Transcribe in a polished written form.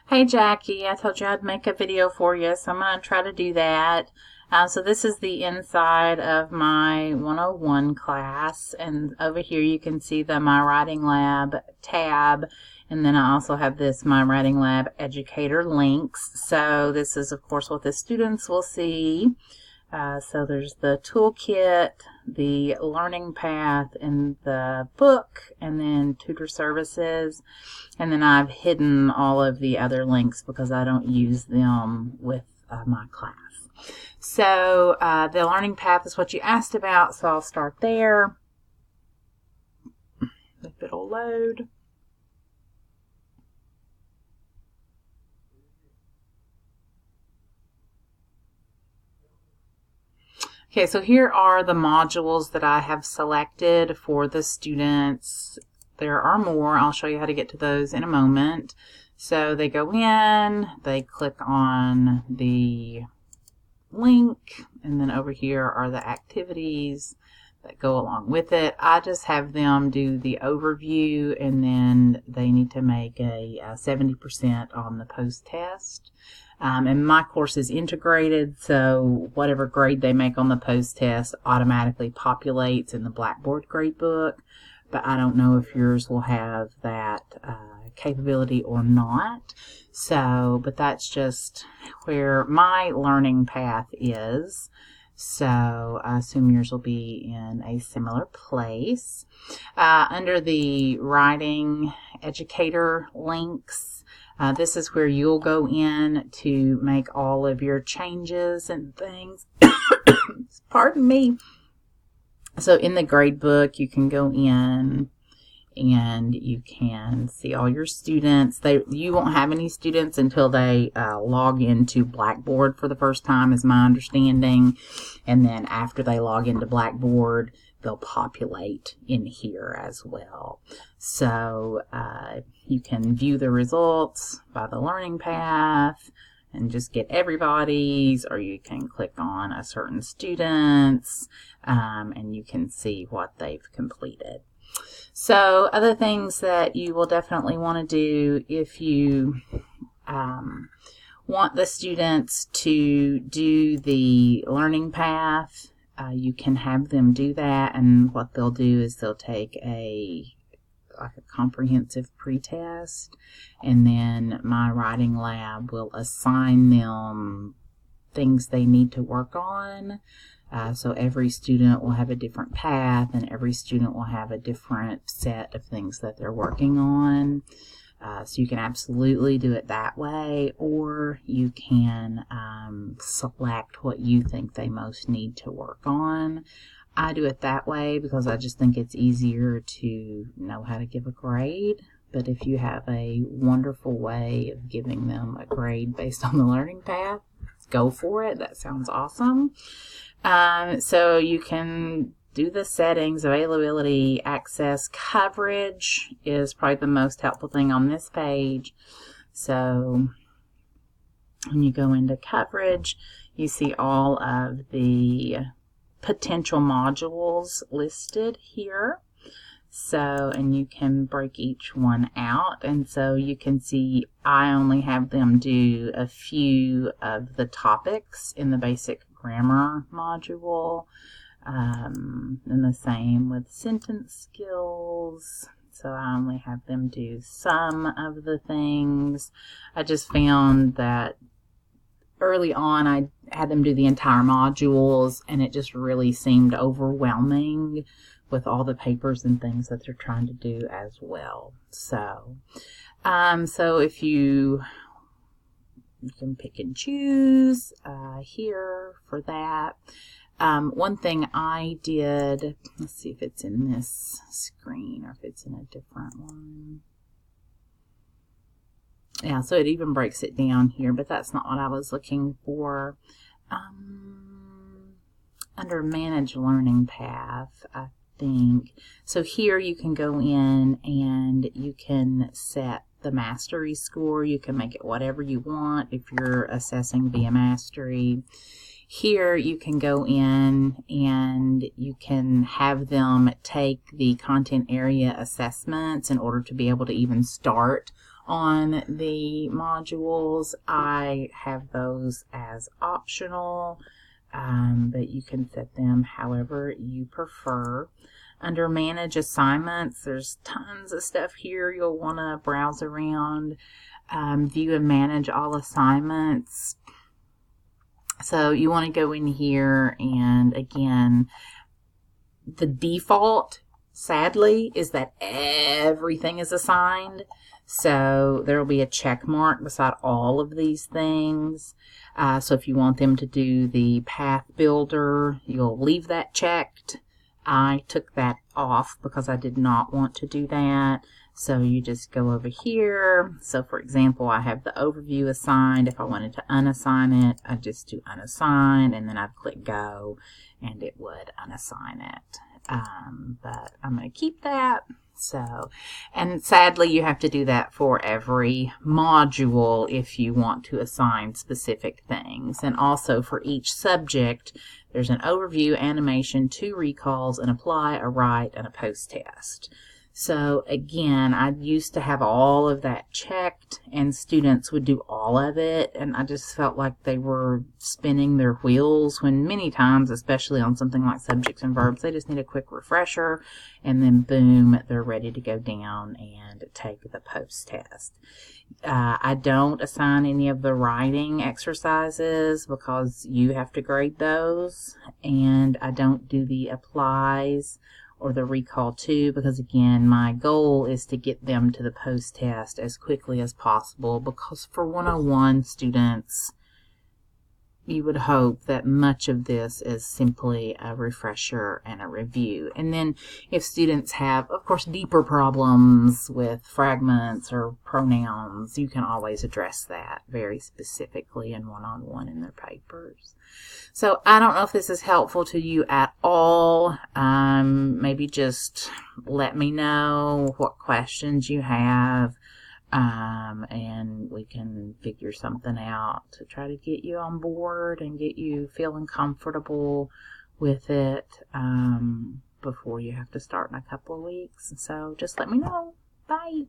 Hey Jackie, I told you I'd make a video for you, so I'm going to try to do that. So this is the inside of my 101 class, and over here you can see the My Writing Lab tab, and then I also have this My Writing Lab Educator links. So this is of course what the students will see. So there's the toolkit, the learning path in the book, and then tutor services. And then I've hidden all of the other links because I don't use them with my class. So the learning path is what you asked about, so I'll start there. If it'll load. Okay, so here are the modules that I have selected for the students. There are more. I'll show you how to get to those in a moment. So they go in, they click on the link, and then over here are the activities that go along with it. I just have them do the overview, and then they need to make a 70% on the post-test. And my course is integrated, so whatever grade they make on the post-test automatically populates in the Blackboard gradebook, but I don't know if yours will have that capability or not. So, but that's just where my learning path is. So I assume yours will be in a similar place. Under the writing educator links, this is where you'll go in to make all of your changes and things. Pardon me. So in the gradebook, you can go in and you can see all your students. You won't have any students until they log into Blackboard for the first time, is my understanding. And then after they log into Blackboard, they'll populate in here as well. So you can view the results by the learning path and just get everybody's, or you can click on a certain student's and you can see what they've completed. So other things that you will definitely want to do if you want the students to do the learning path, you can have them do that, and what they'll do is they'll take a comprehensive pretest, and then my writing lab will assign them things they need to work on. So every student will have a different path, and every student will have a different set of things that they're working on. So you can absolutely do it that way, or you can select what you think they most need to work on. I do it that way because I just think it's easier to know how to give a grade. But if you have a wonderful way of giving them a grade based on the learning path, go for it. That sounds awesome. So you can do the settings, availability, access, coverage is probably the most helpful thing on this page. So when you go into coverage, you see all of the potential modules listed here. So, and you can break each one out, and so you can see I only have them do a few of the topics in the basic grammar module, and the same with sentence skills. So I only have them do some of the things. I just found that early on I had them do the entire modules, and it just really seemed overwhelming with all the papers and things that they're trying to do as well. So, so if you can pick and choose here for that. One thing I did, let's see if it's in this screen or if it's in a different one. Yeah, so it even breaks it down here, but that's not what I was looking for. Under Manage Learning Path, I think. So here you can go in and you can set the mastery score. You can make it whatever you want if you're assessing via mastery. Here you can go in and you can have them take the content area assessments in order to be able to even start on the modules. I have those as optional, but you can set them however you prefer. Under Manage Assignments, there's tons of stuff here you'll want to browse around. View and manage all assignments. So you want to go in here, and again, the default, sadly, is that everything is assigned. So there will be a check mark beside all of these things. So if you want them to do the path builder, you'll leave that checked. I took that off because I did not want to do that. So you just go over here. So for example, I have the overview assigned. If I wanted to unassign it, I'd just do unassign, and then I'd click go, and it would unassign it. But I'm going to keep that. So, and sadly, you have to do that for every module if you want to assign specific things. And also for each subject, there's an overview, animation, 2 recalls, an apply, a write, and a post test. So again, I used to have all of that checked, and students would do all of it, and I just felt like they were spinning their wheels, when many times, especially on something like subjects and verbs, they just need a quick refresher, and then boom, they're ready to go down and take the post test. I don't assign any of the writing exercises because you have to grade those, and I don't do the applies or the recall too, because again, my goal is to get them to the post test as quickly as possible, because for 101 students, you would hope that much of this is simply a refresher and a review. And then if students have, of course, deeper problems with fragments or pronouns, you can always address that very specifically in one-on-one in their papers. So I don't know if this is helpful to you at all. Maybe just let me know what questions you have. And we can figure something out to try to get you on board and get you feeling comfortable with it before you have to start in a couple of weeks. So just let me know. Bye.